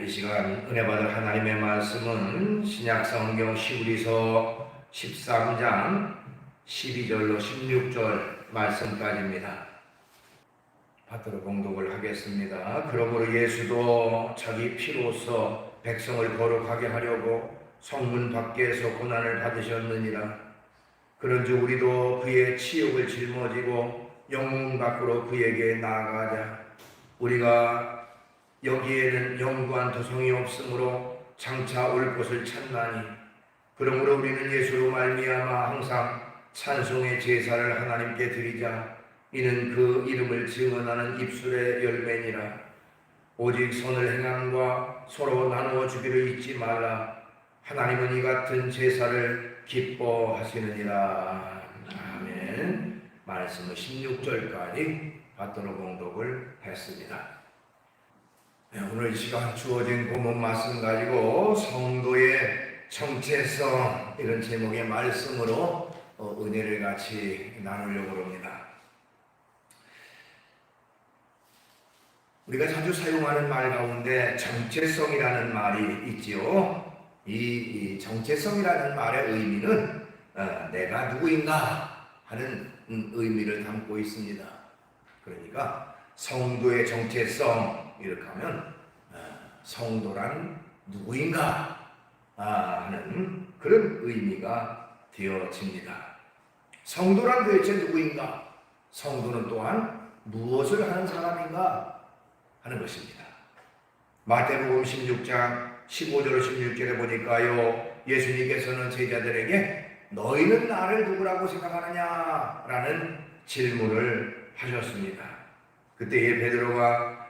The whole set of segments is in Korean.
이 시간 은혜 받을 하나님의 말씀은 신약 성경 히브리서 13장 12절로 16절 말씀까지입니다. 받들어 봉독을 하겠습니다. 그러므로 예수도 자기 피로써 백성을 거룩하게 하려고 성문 밖에서 고난을 받으셨느니라. 그런즉 우리도 그의 치욕을 짊어지고 영문 밖으로 그에게 나아가자. 우리가 여기에는 영구한 도성이 없으므로 장차 올 곳을 찾나니, 그러므로 우리는 예수로 말미암아 항상 찬송의 제사를 하나님께 드리자. 이는 그 이름을 증언하는 입술의 열매니라. 오직 선을 행함과 서로 나누어 주기를 잊지 말라. 하나님은 이 같은 제사를 기뻐하시느니라. 아멘. 말씀은 16절까지 받들어 봉독을 했습니다. 오늘 이 시간 주어진 본문 말씀 가지고 성도의 정체성, 이런 제목의 말씀으로 은혜를 같이 나누려고 합니다. 우리가 자주 사용하는 말 가운데 정체성이라는 말이 있지요. 이 정체성이라는 말의 의미는 내가 누구인가 하는 의미를 담고 있습니다. 그러니까 성도의 정체성, 이렇게 하면 성도란 누구인가 하는 그런 의미가 되어집니다. 성도란 도대체 누구인가? 성도는 또한 무엇을 하는 사람인가 하는 것입니다. 마태복음 16장 15절로 16절에 보니까요, 예수님께서는 제자들에게 너희는 나를 누구라고 생각하느냐? 라는 질문을 하셨습니다. 그때에 베드로가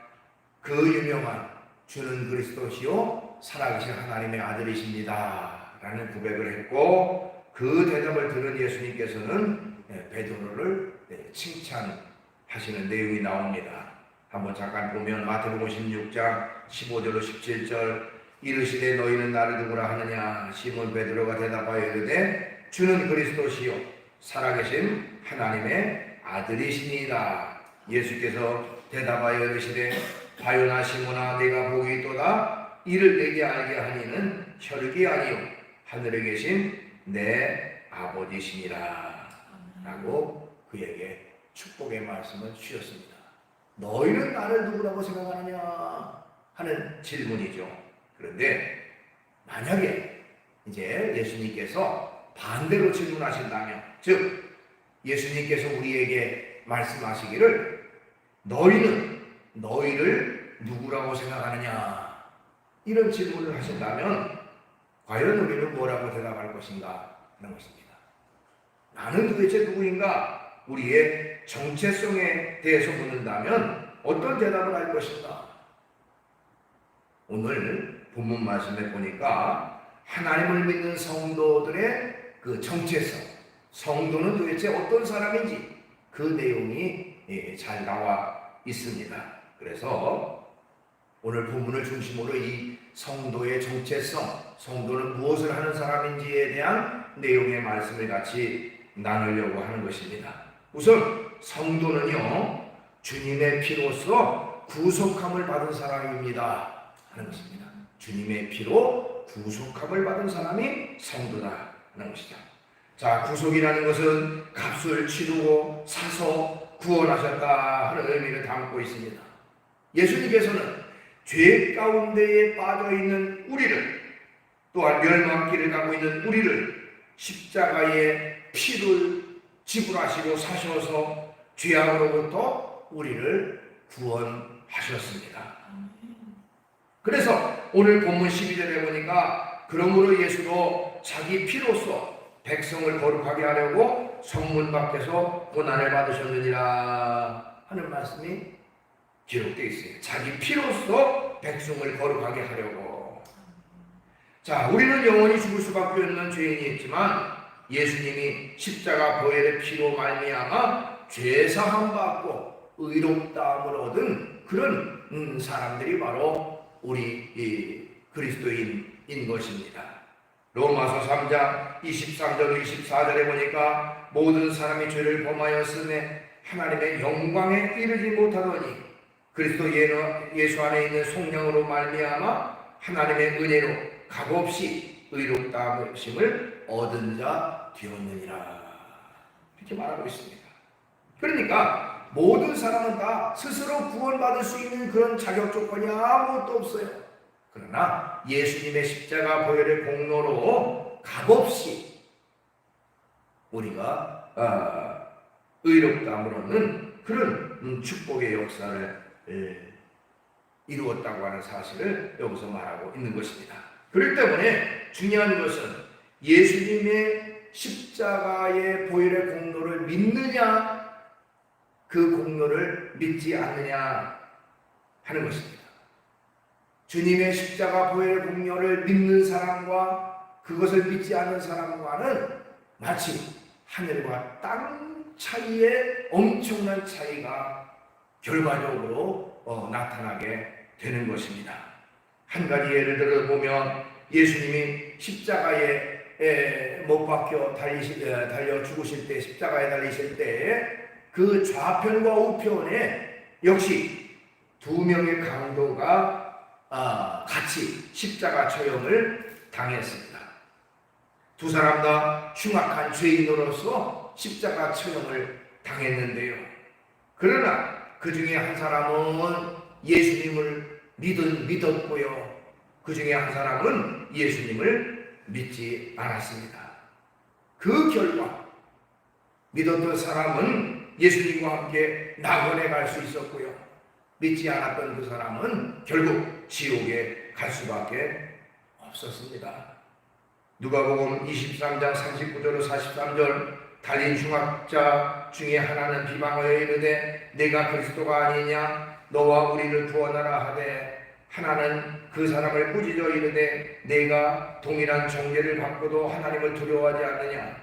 그 유명한 주는 그리스도시요 살아계신 하나님의 아들이십니다 라는 고백을 했고, 그 대답을 들은 예수님께서는 베드로를 칭찬하시는 내용이 나옵니다. 한번 잠깐 보면 마태복음 16장 15절로 17절, 이르시되 너희는 나를 누구라 하느냐? 시몬 베드로가 대답하여 이르되 주는 그리스도시요 살아계신 하나님의 아들이시니라. 예수께서 대답하여 이르시되 바요나 시몬아, 내가 복이 있도다. 이를 내게 알게 하니는 혈육이 아니요 하늘에 계신 내 아버지시니라 라고 그에게 축복의 말씀을 주셨습니다. 너희는 나를 누구라고 생각하느냐 하는 질문이죠. 그런데 만약에 이제 예수님께서 반대로 질문하신다면, 즉 예수님께서 우리에게 말씀하시기를 너희는 너희를 누구라고 생각하느냐 이런 질문을 하신다면 과연 우리는 뭐라고 대답할 것인가 하는 것입니다. 나는 도대체 누구인가? 우리의 정체성에 대해서 묻는다면 어떤 대답을 할 것인가? 오늘 본문 말씀에 보니까 하나님을 믿는 성도들의 그 정체성, 성도는 도대체 어떤 사람인지 그 내용이 잘 나와 있습니다. 그래서 오늘 본문을 중심으로 이 성도의 정체성, 성도는 무엇을 하는 사람인지에 대한 내용의 말씀을 같이 나누려고 하는 것입니다. 우선 성도는요, 주님의 피로써 구속함을 받은 사람입니다 하는 것입니다. 주님의 피로 구속함을 받은 사람이 성도다 하는 것이죠. 자, 구속이라는 것은 값을 치르고 사서 구원하셨다 하는 의미를 담고 있습니다. 예수님께서는 죄 가운데에 빠져있는 우리를, 또한 멸망길을 가고 있는 우리를 십자가의 피를 지불하시고 사셔서 죄악으로부터 우리를 구원하셨습니다. 그래서 오늘 본문 12절에 보니까 그러므로 예수도 자기 피로써 백성을 거룩하게 하려고 성문 밖에서 고난을 받으셨느니라 하는 말씀이 기록되어 있어요. 자기 피로써 백성을 거룩하게 하려고. 자, 우리는 영원히 죽을 수밖에 없는 죄인이 있지만 예수님이 십자가 보혈의 피로 말미암아 죄사함 받고 의롭다함을 얻은 그런 사람들이 바로 우리 그리스도인인 것입니다. 로마서 3장 23절 24절에 보니까 모든 사람이 죄를 범하였으며 하나님의 영광에 이르지 못하더니 그리스도 예수 안에 있는 속량으로 말미암아 하나님의 은혜로 값없이 의롭다 하심을 얻은 자 되었느니라. 이렇게 말하고 있습니다. 그러니까 모든 사람은 다 스스로 구원받을 수 있는 그런 자격 조건이 아무것도 없어요. 그러나 예수님의 십자가 보혈의 공로로 값없이 우리가 의롭다함을 얻는 그런 축복의 역사를 이루었다고 하는 사실을 여기서 말하고 있는 것입니다. 그렇기 때문에 중요한 것은 예수님의 십자가의 보혈의 공로를 믿느냐, 그 공로를 믿지 않느냐 하는 것입니다. 주님의 십자가 보혈의 공로를 믿는 사람과 그것을 믿지 않는 사람과는 마치 하늘과 땅 차이의 엄청난 차이가 결과적으로 나타나게 되는 것입니다. 한 가지 예를 들어 보면 예수님이 십자가에 못 박혀 달려 죽으실 때, 십자가에 달리실 때 그 좌편과 우편에 역시 두 명의 강도가 같이 십자가 처형을 당했습니다. 두 사람 다 흉악한 죄인으로서 십자가 처형을 당했는데요. 그러나 그 중에 한 사람은 예수님을 믿었고요. 그 중에 한 사람은 예수님을 믿지 않았습니다. 그 결과 믿었던 사람은 예수님과 함께 낙원에 갈 수 있었고요. 믿지 않았던 그 사람은 결국 지옥에 갈 수밖에 없었습니다. 누가복음 23장 39절로 43절 달린 흉악자 중에 하나는 비방하여 이르되 내가 그리스도가 아니냐 너와 우리를 구원하라 하되 하나는 그 사람을 꾸짖어 이르되 내가 동일한 정죄를 받고도 하나님을 두려워하지 않느냐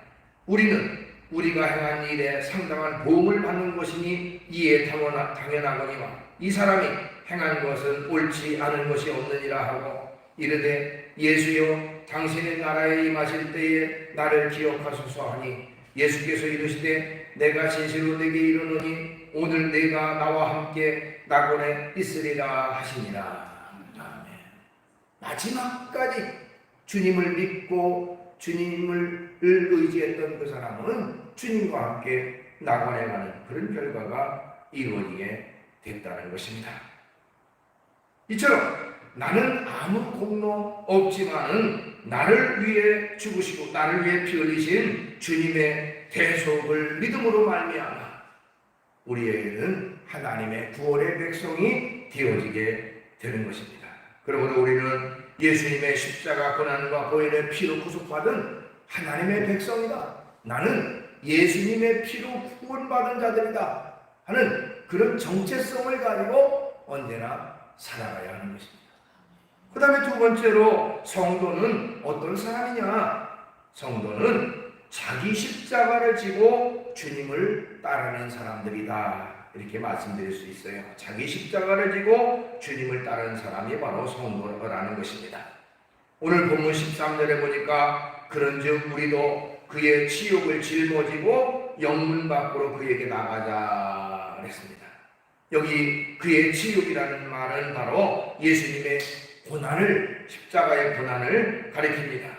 우리는 우리가 행한 일에 상당한 보응을 받는 것이니 이에 당연하거니와 이 사람이 행한 것은 옳지 않은 것이 없느니라 하고 이르되 예수여 당신의 나라에 임하실 때에 나를 기억하소서 하니 예수께서 이르시되 내가 진실로 내게 이르노니 오늘 내가 나와 함께 낙원에 있으리라 하시니라. 아멘. 마지막까지 주님을 믿고 주님을 의지했던 그 사람은 주님과 함께 낙원에 가는 그런 결과가 이루어지게 됐다는 것입니다. 이처럼 나는 아무 공로 없지만은 나를 위해 죽으시고 나를 위해 피 흘리신 주님의 대속을 믿음으로 말미암아 우리에게는 하나님의 구원의 백성이 되어지게 되는 것입니다. 그러므로 우리는 예수님의 십자가 고난과 보혈의 피로 구속받은 하나님의 백성이다. 나는 예수님의 피로 구원받은 자들이다 하는 그런 정체성을 가지고 언제나 살아가야 하는 것입니다. 그 다음에 두 번째로 성도는 어떤 사람이냐? 성도는 자기 십자가를 지고 주님을 따르는 사람들이다. 이렇게 말씀드릴 수 있어요. 자기 십자가를 지고 주님을 따르는 사람이 바로 성도라는 것입니다. 오늘 본문 13절에 보니까 그런즉 우리도 그의 치욕을 짊어지고 영문 밖으로 그에게 나가자 그랬습니다. 여기 그의 치욕이라는 말은 바로 예수님의 고난을, 십자가의 고난을 가리킵니다.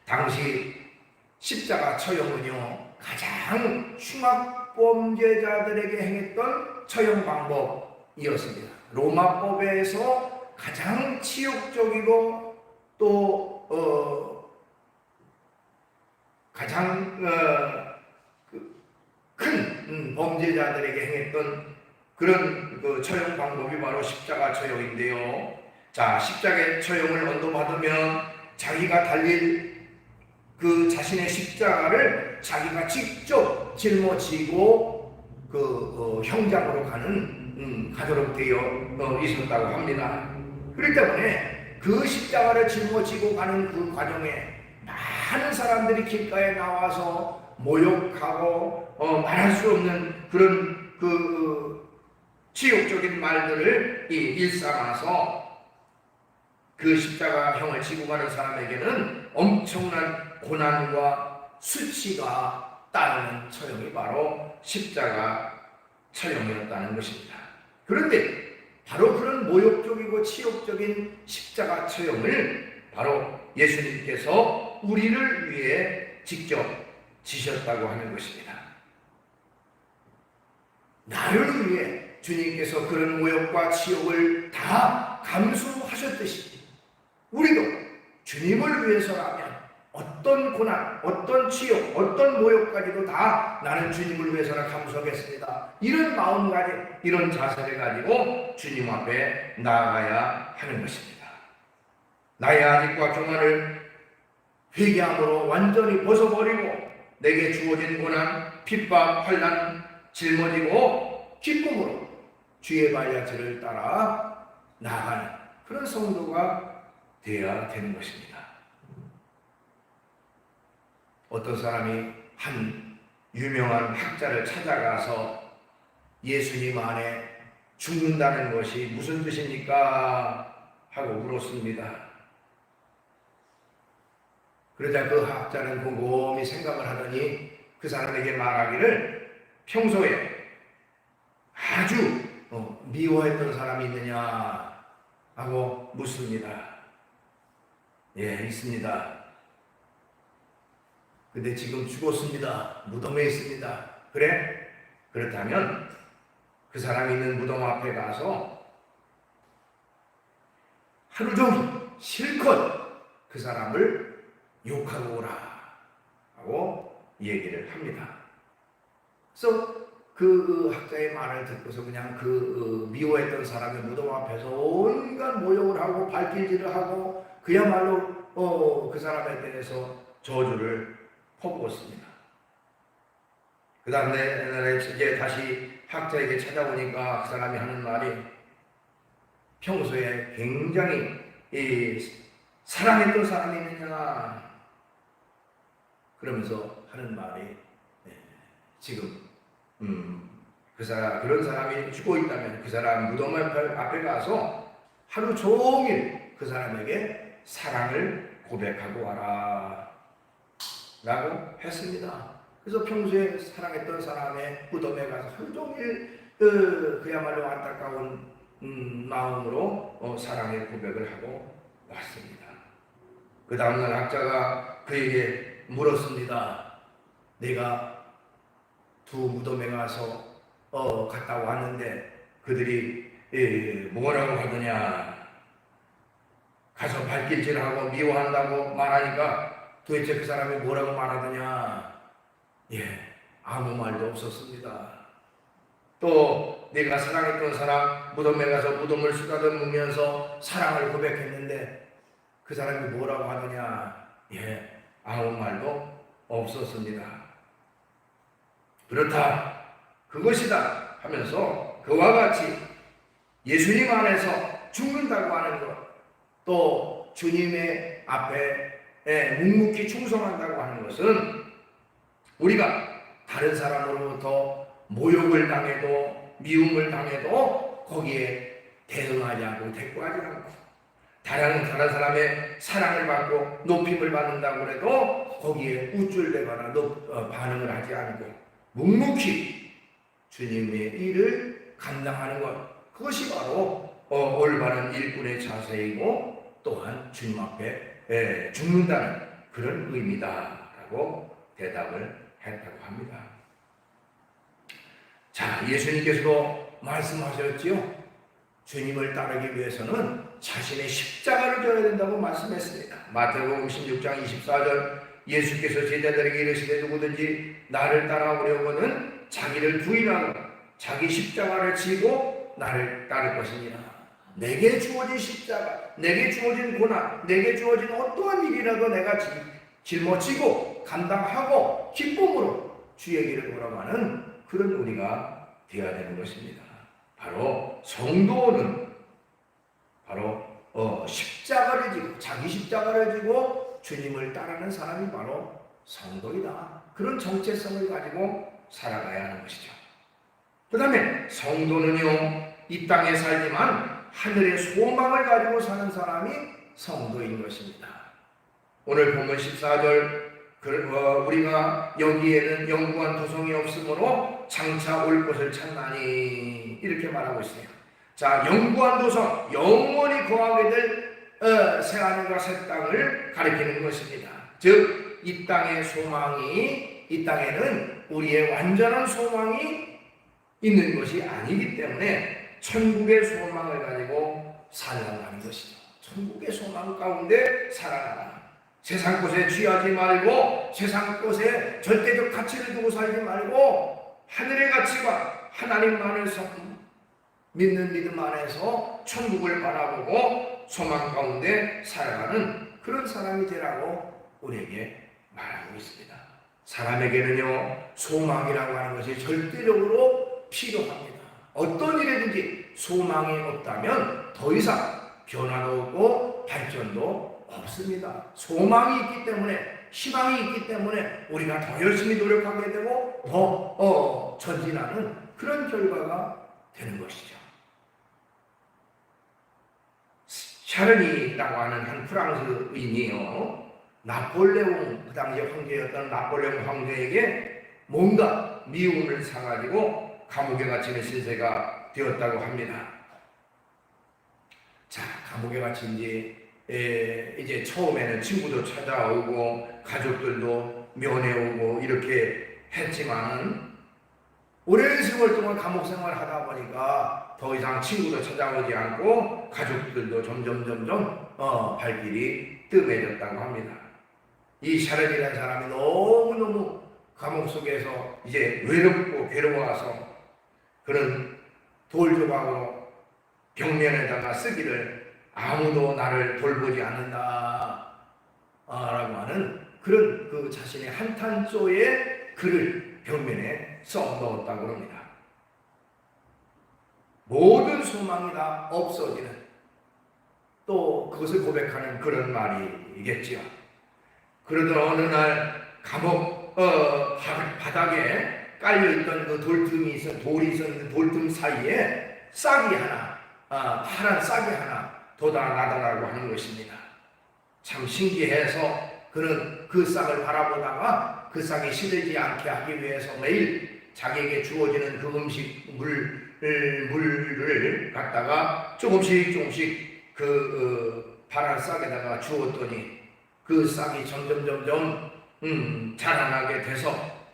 당시 십자가 처형은요 가장 흉악범죄자들에게 행했던 처형 방법이었습니다. 로마법에서 가장 치욕적이고 또 가장 큰 범죄자들에게 행했던 그런 그 처형 방법이 바로 십자가 처형인데요. 자, 십자가 처형을 언도받으면 자기가 달릴 그 자신의 십자가를 자기가 직접 짊어지고 그 형장으로 가는 가도록 되어 있었다고 합니다. 그렇기 때문에 그 십자가를 짊어지고 가는 그 과정에 많은 사람들이 길가에 나와서 모욕하고 말할 수 없는 그런 그 치욕적인 말들을 일삼아서 그 십자가형을 지고 가는 사람에게는 엄청난 고난과 수치가 따르는 처형이 바로 십자가 처형이었다는 것입니다. 그런데 바로 그런 모욕적이고 치욕적인 십자가 처형을 바로 예수님께서 우리를 위해 직접 지셨다고 하는 것입니다. 나를 위해 주님께서 그런 모욕과 치욕을 다 감수하셨듯이 우리도 주님을 위해서라면 어떤 고난, 어떤 치욕, 어떤 모욕까지도 다 나는 주님을 위해서라 감수하겠습니다. 이런 마음 가지고, 이런 자세를 가지고 주님 앞에 나아가야 하는 것입니다. 나의 아직과 교만을 회개함으로 완전히 벗어버리고 내게 주어진 고난, 핍박, 환난 짊어지고 기쁨으로 주의 발자취를 따라 나아가는 그런 성도가 되어야 되는 것입니다. 어떤 사람이 한 유명한 학자를 찾아가서 예수님 안에 죽는다는 것이 무슨 뜻입니까? 하고 물었습니다. 그러자 그 학자는 곰곰이 생각을 하더니 그 사람에게 말하기를 평소에 아주 미워했던 사람이 있느냐 하고 묻습니다. 예, 있습니다. 근데 지금 죽었습니다. 무덤에 있습니다. 그래? 그렇다면 그 사람이 있는 무덤 앞에 가서 하루 종일 실컷 그 사람을 욕하고 오라 하고 얘기를 합니다. 그래서 그 학자의 말을 듣고서 그냥 미워했던 사람의 무덤 앞에서 온갖 모욕을 하고 발길질을 하고 그야말로 그 사람에 대해서 저주를 퍼부었습니다. 그 다음에 이제 다시 학자에게 찾아오니까 그 사람이 하는 말이 평소에 굉장히 사랑했던 사람이 있느냐 그러면서 하는 말이 지금 그런 사람이 죽어 있다면 그 사람 무덤 앞에 가서 하루 종일 그 사람에게 사랑을 고백하고 와라 라고 했습니다. 그래서 평소에 사랑했던 사람의 무덤에 가서 하루 종일 그야말로 안타까운 마음으로 사랑의 고백을 하고 왔습니다. 그 다음날 학자가 그에게 물었습니다. 내가 두 무덤에 가서 갔다 왔는데 그들이 뭐라고 하더냐 가서 발길질하고 미워한다고 말하니까 도대체 그 사람이 뭐라고 말하더냐 아무 말도 없었습니다. 또 내가 사랑했던 사람 무덤에 가서 무덤을 쓰다듬으면서 사랑을 고백했는데 그 사람이 뭐라고 하더냐 아무 말도 없었습니다. 그렇다 그것이다 하면서 그와 같이 예수님 안에서 죽는다고 하는 것 또 주님의 앞에 묵묵히 충성한다고 하는 것은 우리가 다른 사람으로부터 모욕을 당해도 미움을 당해도 거기에 대응하지 않고 대꾸하지 않고 다른 사람의 사랑을 받고 높임을 받는다고 해도 거기에 우쭐대거나 반응을 하지 않고 묵묵히 주님의 일을 감당하는 것 그것이 바로 올바른 일꾼의 자세이고 또한 주님 앞에 죽는다는 그런 의미다라고 대답을 했다고 합니다. 자, 예수님께서도 말씀하셨지요. 주님을 따르기 위해서는 자신의 십자가를 져야 된다고 말씀했습니다. 마태복음 16장 24절 예수께서 제자들에게 이르시되 누구든지 나를 따라오려거든 자기를 부인하고 자기 십자가를 지고 나를 따를 것이니라. 내게 주어진 십자가, 내게 주어진 고난, 내게 주어진 어떠한 일이라도 내가 짊어지고 감당하고 기쁨으로 주의 길을 걸어가는 그런 우리가 되어야 되는 것입니다. 바로 성도는 바로 십자가를 지고 자기 십자가를 지고 주님을 따르는 사람이 바로 성도이다. 그런 정체성을 가지고 살아가야 하는 것이죠. 그 다음에 성도는요 이 땅에 살지만 하늘의 소망을 가지고 사는 사람이 성도인 것입니다. 오늘 본문 14절 우리가 여기에는 영구한 도성이 없으므로 장차 올 것을 찾나니 이렇게 말하고 있어요. 자, 영구한 도성, 영원히 거하게 될 새하늘과 새 땅을 가리키는 것입니다. 즉 이 땅의 소망이, 이 땅에는 우리의 완전한 소망이 있는 것이 아니기 때문에 천국의 소망을 가지고 살아가는 것이죠. 천국의 소망 가운데 살아가라. 세상 것에 취하지 말고 세상 것에 절대적 가치를 두고 살지 말고 하늘의 가치와 하나님만을 믿는 믿음 안에서 천국을 바라보고 소망 가운데 살아가는 그런 사람이 되라고 우리에게 말하고 있습니다. 사람에게는요, 소망이라고 하는 것이 절대적으로 필요합니다. 어떤 일이든지 소망이 없다면 더 이상 변화도 없고 발전도 없습니다. 소망이 있기 때문에, 희망이 있기 때문에 우리가 더 열심히 노력하게 되고 더 전진하는 그런 결과가 되는 것이죠. 샤르니라고 하는 한 프랑스인이요, 나폴레옹, 그 당시 황제였던 나폴레옹 황제에게 뭔가 미움을 사가지고 감옥에 갇히는 신세가 되었다고 합니다. 자, 감옥에 갇힌 지 이제 처음에는 친구도 찾아오고 가족들도 면회오고 이렇게 했지만 오랜 세월 동안 감옥 생활을 하다 보니까 더 이상 친구도 찾아오지 않고 가족들도 점점 발길이 뜸해졌다고 합니다. 이 샤르니라는 사람이 너무너무 감옥 속에서 이제 외롭고 괴로워서 그는 돌 조각으로 벽면에다가 쓰기를 아무도 나를 돌보지 않는다 라고 하는 그런 그 자신의 한탄조의 글을 벽면에 써 넣었다고 합니다. 모든 소망이 다 없어지는, 또 그것을 고백하는 그런 말이겠지요. 그러던 어느 날 감옥 바닥에 깔려있던 그 돌이 있었는데 돌틈 사이에 싹이 하나, 파란 싹이 하나 돋아나더라고 하는 것입니다. 참 신기해서 그는 그 싹을 바라보다가 그 싹이 시들지 않게 하기 위해서 매일 자기에게 주어지는 그 음식 물을 갖다가 조금씩 그 파란 싹에다가 주었더니 그 싹이 점점 자라나게 돼서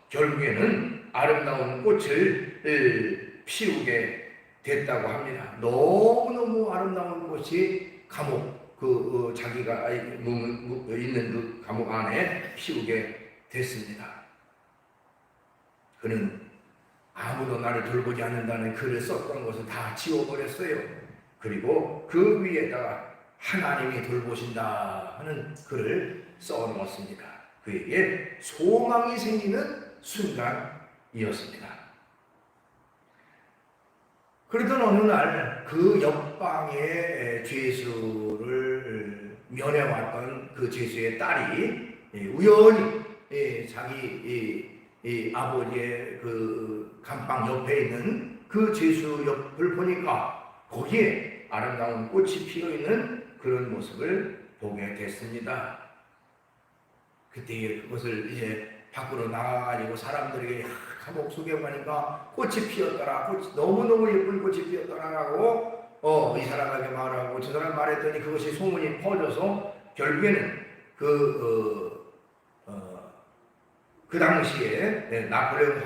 결국에는 아름다운 꽃을 피우게 됐다고 합니다. 너무너무 아름다운 꽃이 감옥 자기가 있는 그 감옥 안에 피우게 됐습니다. 그는 아무도 나를 돌보지 않는다는 글을 썼던 것을 다 지워버렸어요. 그리고 그 위에다가 하나님이 돌보신다 하는 글을 써놓았습니다. 그에게 소망이 생기는 순간이었습니다. 그러던 어느 날 그 옆방의 죄수를 면회왔던 그 죄수의 딸이 우연히 자기 아버지의 그 감방 옆에 있는 그 죄수 옆을 보니까 거기에 아름다운 꽃이 피어있는 그런 모습을 보게 됐습니다. 그때 그것을 이제 밖으로 나가가지고 사람들에게 감옥 속에 가니까 꽃이 피었더라, 너무너무 예쁜 꽃이 피었더라라고 이 사람에게 말하고 저 사람 말했더니 그것이 소문이 퍼져서 결국에는 그 당시에 나폴레옹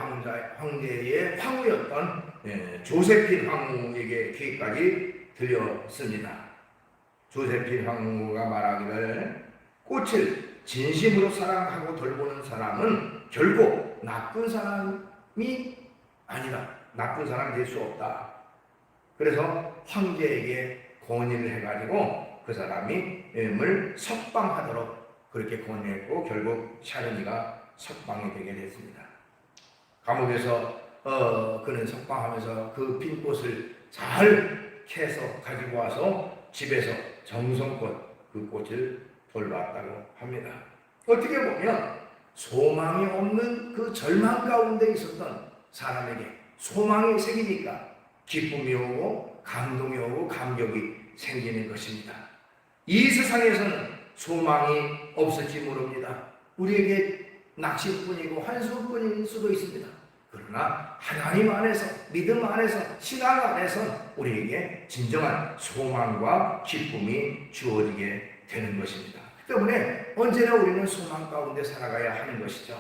황제의 황후였던 조세핀 황후에게 귀까지 들렸습니다. 조세핀 황후가 말하기를 꽃을 진심으로 사랑하고 돌보는 사람은 결코 나쁜 사람이 아니다. 나쁜 사람이 될 수 없다. 그래서 황제에게 건의를 해가지고 그 사람을 석방하도록 그렇게 건의했고 결국 샤르니가 석방이 되게 됐습니다. 감옥에서 그는 석방하면서 그 핀 꽃을 잘 캐서 가지고 와서 집에서 정성껏 그 꽃을 돌봤다고 합니다. 어떻게 보면 소망이 없는 그 절망 가운데 있었던 사람에게 소망이 생기니까 기쁨이 오고 감동이 오고 감격이 생기는 것입니다. 이 세상에서는 소망이 없을지 모릅니다. 우리에게 낚시뿐이고 한숨뿐일 수도 있습니다. 그러나 하나님 안에서, 믿음 안에서, 신앙 안에서 우리에게 진정한 소망과 기쁨이 주어지게 되는 것입니다. 그 때문에 언제나 우리는 소망 가운데 살아가야 하는 것이죠.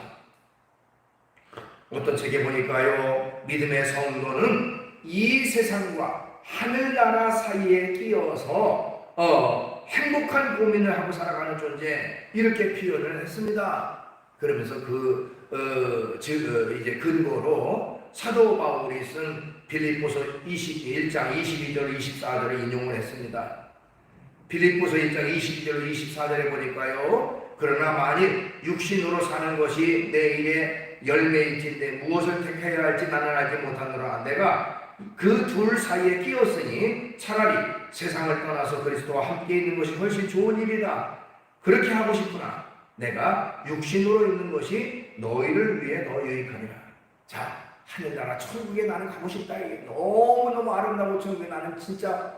어떤 책에 보니까요, 믿음의 성도는 이 세상과 하늘나라 사이에 끼어서 행복한 고민을 하고 살아가는 존재, 이렇게 표현을 했습니다. 그러면서 이제 근거로 사도 바울이 쓴 빌립보서 1장 22절 24절을 인용을 했습니다. 빌립보서 1장 22절 24절에 보니까요, 그러나 만일 육신으로 사는 것이 내 일의 열매일진데 무엇을 택해야 할지 나는 알지 못하노라. 내가 그 둘 사이에 끼었으니 차라리 세상을 떠나서 그리스도와 함께 있는 것이 훨씬 좋은 일이다. 그렇게 하고 싶구나. 내가 육신으로 있는 것이 너희를 위해 더 유익하니라. 자, 하늘나라 천국에 나는 가고 싶다. 너무너무 아름다운 천국에 나는 진짜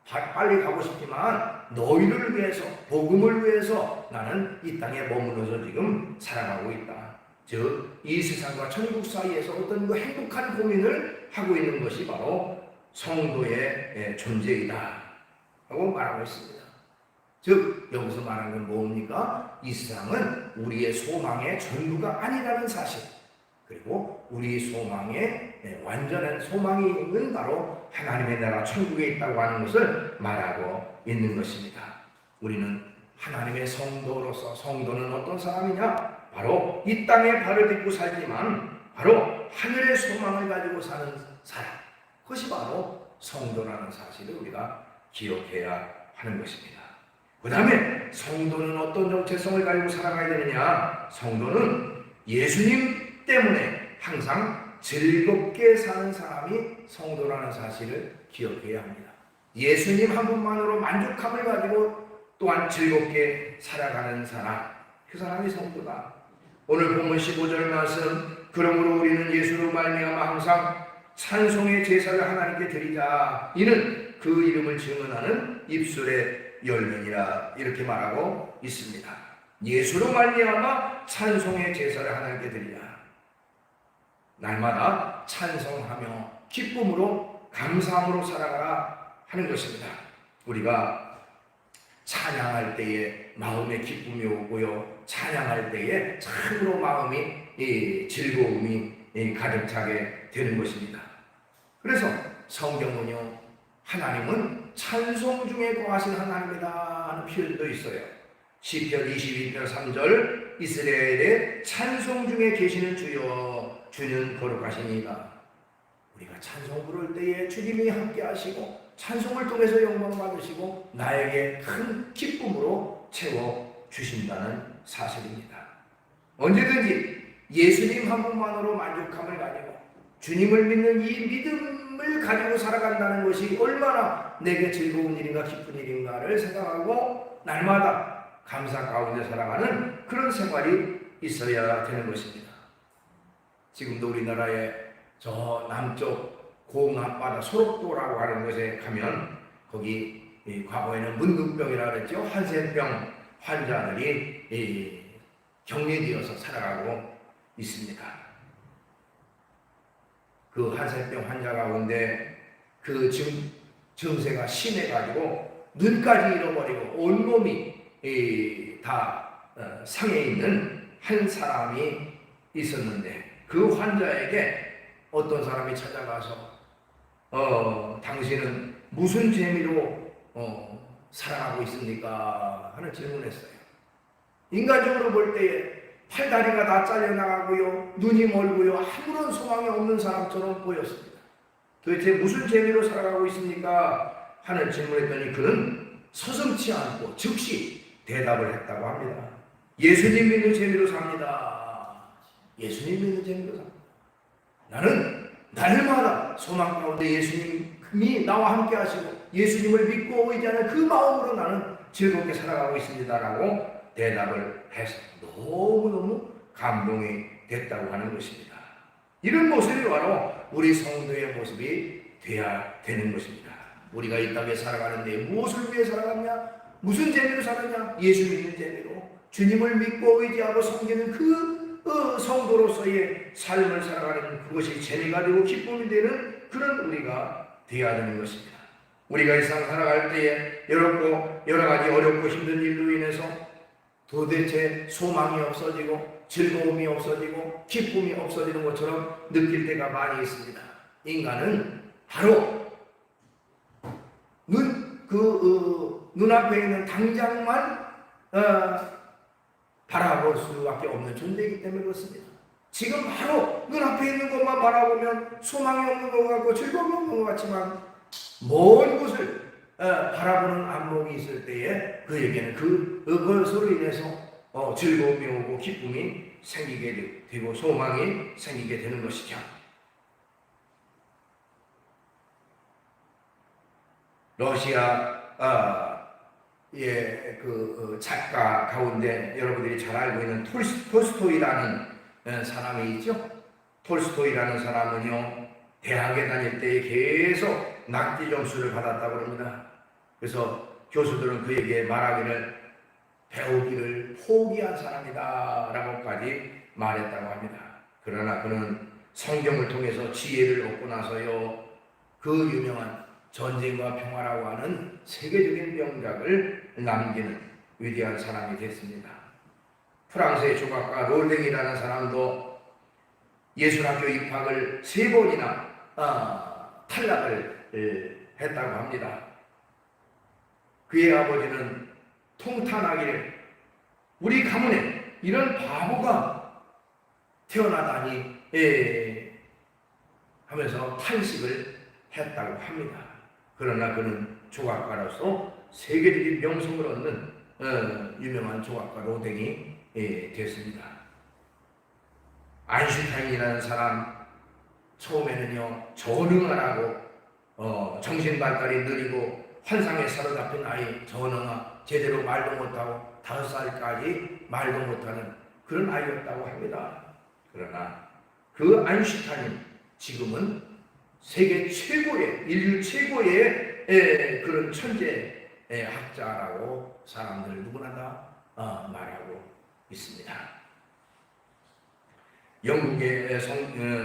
빨리 가고 싶지만 너희를 위해서, 복음을 위해서 나는 이 땅에 머물러서 지금 살아가고 있다. 즉, 이 세상과 천국 사이에서 어떤 그 행복한 고민을 하고 있는 것이 바로 성도의 존재이다 하고 말하고 있습니다. 즉, 여기서 말하는 건 뭡니까? 이 세상은 우리의 소망의 전부가 아니라는 사실, 그리고 우리 소망의 완전한 소망이 있는 바로 하나님의 나라 천국에 있다고 하는 것을 말하고 있는 것입니다. 우리는 하나님의 성도로서, 성도는 어떤 사람이냐? 바로 이 땅에 발을 딛고 살지만 바로 하늘의 소망을 가지고 사는 사람, 그것이 바로 성도라는 사실을 우리가 기억해야 하는 것입니다. 그 다음에 성도는 어떤 정체성을 가지고 살아가야 되느냐? 성도는 예수님 때문에 항상 즐겁게 사는 사람이 성도라는 사실을 기억해야 합니다. 예수님 한 분만으로 만족함을 가지고 또한 즐겁게 살아가는 사람, 그 사람이 성도다. 오늘 본문 15절 말씀, 그러므로 우리는 예수로 말미암아 항상 찬송의 제사를 하나님께 드리자. 이는 그 이름을 증언하는 입술의 열매니라. 이렇게 말하고 있습니다. 예수로 말미암아 찬송의 제사를 하나님께 드리자. 날마다 찬송하며 기쁨으로 감사함으로 살아가라 하는 것입니다. 우리가 찬양할 때에 마음의 기쁨이 오고요, 찬양할 때에 참으로 마음이 즐거움이 가득 차게 되는 것입니다. 그래서 성경은요, 하나님은 찬송 중에 거하신 하나님이다 하는 표현도 있어요. 시편 22편 3절, 이스라엘의 찬송 중에 계시는 주여, 주는 거룩하시니이다. 우리가 찬송 부를 때에 주님이 함께 하시고 찬송을 통해서 영광 받으시고 나에게 큰 기쁨으로 채워주신다는 사실입니다. 언제든지 예수님 한 분만으로 만족함을 가지고 주님을 믿는 이 믿음을 가지고 살아간다는 것이 얼마나 내게 즐거운 일인가 기쁜 일인가를 생각하고 날마다 감사 가운데 살아가는 그런 생활이 있어야 되는 것입니다. 지금도 우리나라의 저 남쪽 고흥 앞바다 소록도라고 하는 곳에 가면 거기 과거에는 문득병이라고 그랬죠. 한센병 환자들이 격리되어서 살아가고 있습니다. 그 한센병 환자 가운데 그 증세가 심해가지고 눈까지 잃어버리고 온몸이 다 상해 있는 한 사람이 있었는데 그 환자에게 어떤 사람이 찾아가서 당신은 무슨 재미로 살아가고 있습니까? 하는 질문을 했어요. 인간적으로 볼 때에 팔다리가 다 잘려나가고요, 눈이 멀고요, 아무런 소망이 없는 사람처럼 보였습니다. 도대체 무슨 재미로 살아가고 있습니까? 하는 질문을 했더니 그는 서슴지 않고 즉시 대답을 했다고 합니다. 예수님 믿는 재미로 삽니다. 예수님 믿는 재미로 삽니다. 나는 날마다 소망 가운데 예수님이 나와 함께 하시고 예수님을 믿고 의지하는 그 마음으로 나는 즐겁게 살아가고 있습니다라고 대답을 해서 너무너무 감동이 됐다고 하는 것입니다. 이런 모습이 바로 우리 성도의 모습이 되어야 되는 것입니다. 우리가 이 땅에 살아가는데 무엇을 위해 살아갔냐? 무슨 재미로 살았냐? 예수 믿는 재미로 주님을 믿고 의지하고 섬기는 그 성도로서의 삶을 살아가는 그것이 재미가 되고 기쁨이 되는 그런 우리가 되어야 되는 것입니다. 우리가 이 세상 살아갈 때에 여러 가지 어렵고 힘든 일로 인해서 도대체 소망이 없어지고 즐거움이 없어지고 기쁨이 없어지는 것처럼 느낄 때가 많이 있습니다. 인간은 바로 눈앞에 있는 당장만 바라볼 수밖에 없는 존재이기 때문에 그렇습니다. 지금 바로 눈앞에 있는 것만 바라보면 소망이 없는 것 같고 즐거움이 없는 것 같지만 먼 곳을 바라보는 안목이 있을 때에 그에게는 그것으로 인해서 즐거움이 오고 기쁨이 생기게 되고 소망이 생기게 되는 것이죠. 러시아 작가 가운데 여러분들이 잘 알고 있는 톨스토이라는 사람이 있죠. 톨스토이라는 사람은요, 대학에 다닐 때 계속 낙디 점수를 받았다고 합니다. 그래서 교수들은 그에게 말하기를 배우기를 포기한 사람이다 라고까지 말했다고 합니다. 그러나 그는 성경을 통해서 지혜를 얻고 나서요, 그 유명한 전쟁과 평화라고 하는 세계적인 명작을 남기는 위대한 사람이 됐습니다. 프랑스의 조각가 롤댕이라는 사람도 예술학교 입학을 3번이나 탈락을 했다고 합니다. 그의 아버지는 통탄하기를 우리 가문에 이런 바보가 태어나다니 하면서 탄식을 했다고 합니다. 그러나 그는 조각가로서 세계적인 명성을 얻는 유명한 조각가 로댕이 됐습니다. 아인슈타인이라는 사람 처음에는요, 전응하라고 정신 발달이 느리고 환상에 사로잡힌 아이, 전응아, 제대로 말도 못하고 5살까지 말도 못하는 그런 아이였다고 합니다. 그러나 그 아인슈타인 지금은 세계 최고의, 인류 최고의 그런 천재 학자라고 사람들 누구나 다 말하고 있습니다. 영국의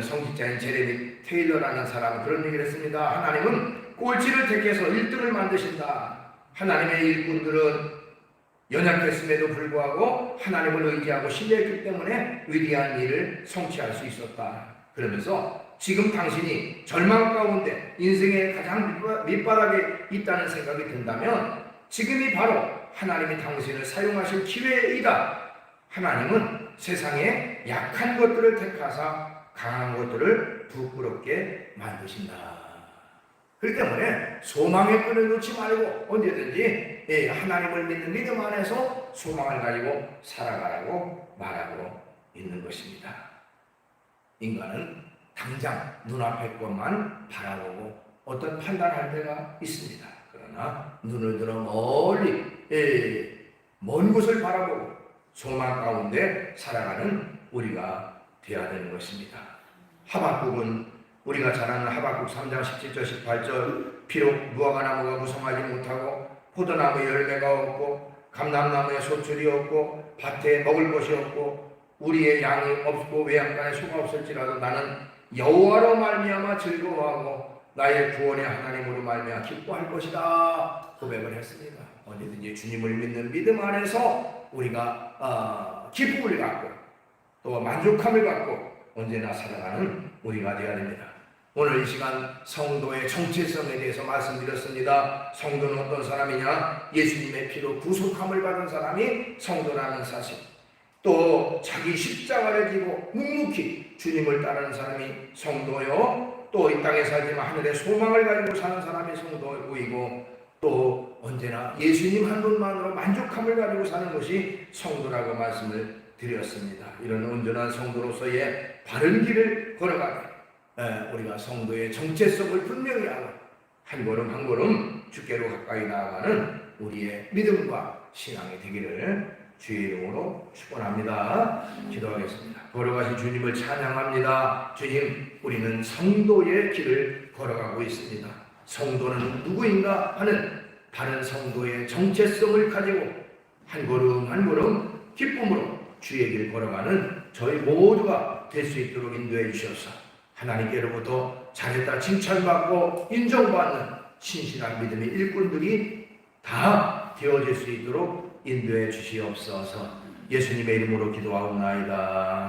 성직자인 제레미 테일러라는 사람은 그런 얘기를 했습니다. 하나님은 꼴찌를 택해서 1등을 만드신다. 하나님의 일꾼들은 연약했음에도 불구하고 하나님을 의지하고 신뢰했기 때문에 위대한 일을 성취할 수 있었다. 그러면서 지금 당신이 절망 가운데 인생의 가장 밑바닥에 있다는 생각이 든다면 지금이 바로 하나님이 당신을 사용하실 기회이다. 하나님은 세상에 약한 것들을 택하사 강한 것들을 부끄럽게 만드신다. 그렇기 때문에 소망의 끈을 놓지 말고 언제든지 하나님을 믿는 믿음 안에서 소망을 가지고 살아가라고 말하고 있는 것입니다. 인간은 당장 눈앞의 것만 바라보고 어떤 판단할 때가 있습니다. 그러나 눈을 들어 멀리 먼 곳을 바라보고 소망 가운데 살아가는 우리가 되어야 되는 것입니다. 하박국은 우리가 잘 아는 하박국 3장 17절 18절 비록 무화과 나무가 무성하지 못하고 포도나무 열매가 없고 감람나무에 소출이 없고 밭에 먹을 것이 없고 우리의 양이 없고 외양간에 소가 없을지라도 나는 여호와로 말미암아 즐거워하고 나의 구원의 하나님으로 말미암아 기뻐할 것이다 고백을 했습니다. 언제든지 주님을 믿는 믿음 안에서 우리가 기쁨을 갖고 또 만족함을 갖고 언제나 살아가는 우리가 되어야 됩니다. 오늘 이 시간 성도의 정체성에 대해서 말씀드렸습니다. 성도는 어떤 사람이냐? 예수님의 피로 구속함을 받은 사람이 성도라는 사실, 또 자기 십자가를 지고 묵묵히 주님을 따르는 사람이 성도요, 또 이 땅에 살지만 하늘의 소망을 가지고 사는 사람이 성도이고, 또 언제나 예수님 한 분만으로 만족함을 가지고 사는 것이 성도라고 말씀을 드렸습니다. 이런 온전한 성도로서의 바른 길을 걸어가게 우리가 성도의 정체성을 분명히 하고 한 걸음 한 걸음 주께로 가까이 나아가는 우리의 믿음과 신앙이 되기를 주의 이름으로 축원합니다. 기도하겠습니다. 걸어가신 주님을 찬양합니다. 주님, 우리는 성도의 길을 걸어가고 있습니다. 성도는 누구인가 하는 바른 성도의 정체성을 가지고 한 걸음 한 걸음 기쁨으로 주의 길 걸어가는 저희 모두가 될 수 있도록 인도해 주셔서 하나님께로부터 잘했다 칭찬받고 인정받는 신실한 믿음의 일꾼들이 다 되어질 수 있도록 인도해 주시옵소서. 예수님의 이름으로 기도하옵나이다.